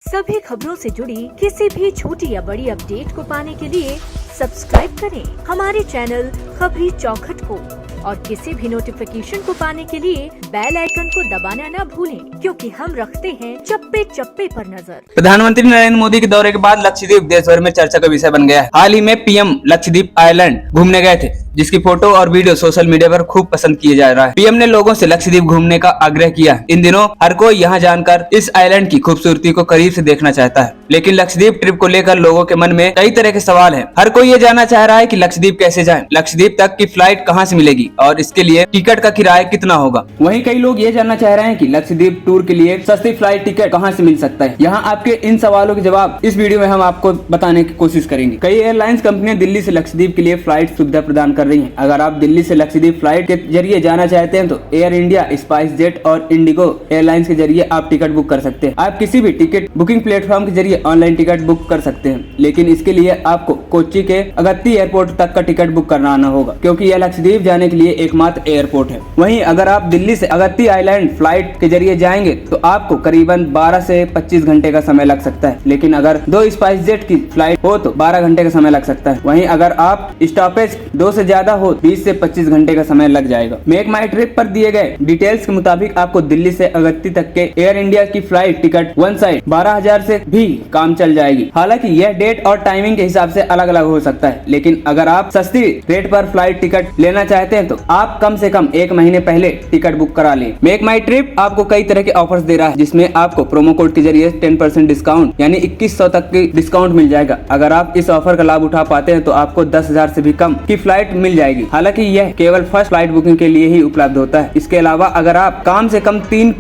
सभी खबरों से जुड़ी किसी भी छोटी या बड़ी अपडेट को पाने के लिए सब्सक्राइब करें हमारे चैनल खबरी चौखट को और किसी भी नोटिफिकेशन को पाने के लिए बेल आइकन को दबाना न भूलें, क्योंकि हम रखते हैं चप्पे चप्पे पर नजर। प्रधानमंत्री नरेंद्र मोदी के दौरे के बाद लक्षद्वीप देश भर में चर्चा का विषय बन गया है। हाल ही में पीएम लक्षद्वीप आइलैंड घूमने गए थे, जिसकी फोटो और वीडियो सोशल मीडिया पर खूब पसंद किए जा रहा है। पीएम ने लोगों से लक्षद्वीप घूमने का आग्रह किया। इन दिनों हर कोई यहाँ जानकर इस आइलैंड की खूबसूरती को करीब से देखना चाहता है, लेकिन लक्षद्वीप ट्रिप को लेकर लोगों के मन में कई तरह के सवाल हैं। हर कोई ये जानना चाह रहा है कि लक्षद्वीप कैसे जाएं, लक्षद्वीप तक की फ्लाइट कहां से मिलेगी और इसके लिए टिकट का किराया कितना होगा। वहीं कई लोग ये जानना चाह रहे हैं कि लक्षद्वीप टूर के लिए सस्ती फ्लाइट टिकट कहां से मिल सकता है। यहाँ आपके इन सवालों के जवाब इस वीडियो में हम आपको बताने की कोशिश करेंगे। कई एयरलाइंस कंपनियां दिल्ली से लक्षद्वीप के लिए फ्लाइट सुविधा प्रदान कर रही है। अगर आप दिल्ली से लक्षद्वीप फ्लाइट के जरिए जाना चाहते हैं तो एयर इंडिया, स्पाइस जेट और इंडिगो एयरलाइंस के जरिए आप टिकट बुक कर सकते हैं। आप किसी भी टिकट बुकिंग प्लेटफॉर्म के जरिए ऑनलाइन टिकट बुक कर सकते हैं, लेकिन इसके लिए आपको कोच्चि के अगत्ती एयरपोर्ट तक का टिकट बुक करना होगा, क्योंकि यह लक्षद्वीप जाने के लिए एकमात्र एयरपोर्ट है। वहीं अगर आप दिल्ली से अगत्ती आइलैंड फ्लाइट के जरिए जाएंगे तो आपको करीबन 12 से 25 घंटे का समय लग सकता है, लेकिन अगर 2 स्पाइस जेट की फ्लाइट हो तो 12 घंटे का समय लग सकता है। वहीं अगर आप स्टॉपेज 2 से ज्यादा हो 20 से 25 घंटे का समय लग जाएगा। मेक माई ट्रिप पर दिए गए डिटेल्स के मुताबिक आपको दिल्ली से अगत्ती तक के एयर इंडिया की फ्लाइट टिकट वन साइड 12,000 से भी काम चल जाएगी। हालांकि यह डेट और टाइमिंग के हिसाब से अलग अलग हो सकता है, लेकिन अगर आप सस्ती रेट पर फ्लाइट टिकट लेना चाहते हैं तो आप कम से कम 1 महीने पहले टिकट बुक करा लें। मेक माई ट्रिप आपको कई तरह के ऑफर्स दे रहा है, जिसमें आपको प्रोमो कोड के जरिए 10% डिस्काउंट यानी 2100 तक की डिस्काउंट मिल जाएगा। अगर आप इस ऑफर का लाभ उठा पाते हैं तो आपको 10,000 से भी कम की फ्लाइट मिल जाएगी। हालांकि यह केवल फर्स्ट फ्लाइट बुकिंग के लिए ही उपलब्ध होता है। इसके अलावा अगर आप कम से कम 3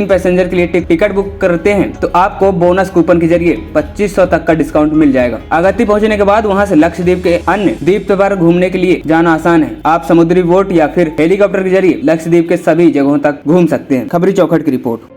पैसेंजर के लिए टिकट बुक करते हैं तो आपको बोनस कूपन के जरिए 2500 तक का डिस्काउंट मिल जाएगा। अगत्ती पहुंचने के बाद वहां से लक्षद्वीप के अन्य द्वीप पर घूमने के लिए जाना आसान है। आप समुद्री बोट या फिर हेलीकॉप्टर के जरिए लक्षद्वीप के सभी जगहों तक घूम सकते हैं। खबरी चौखट की रिपोर्ट।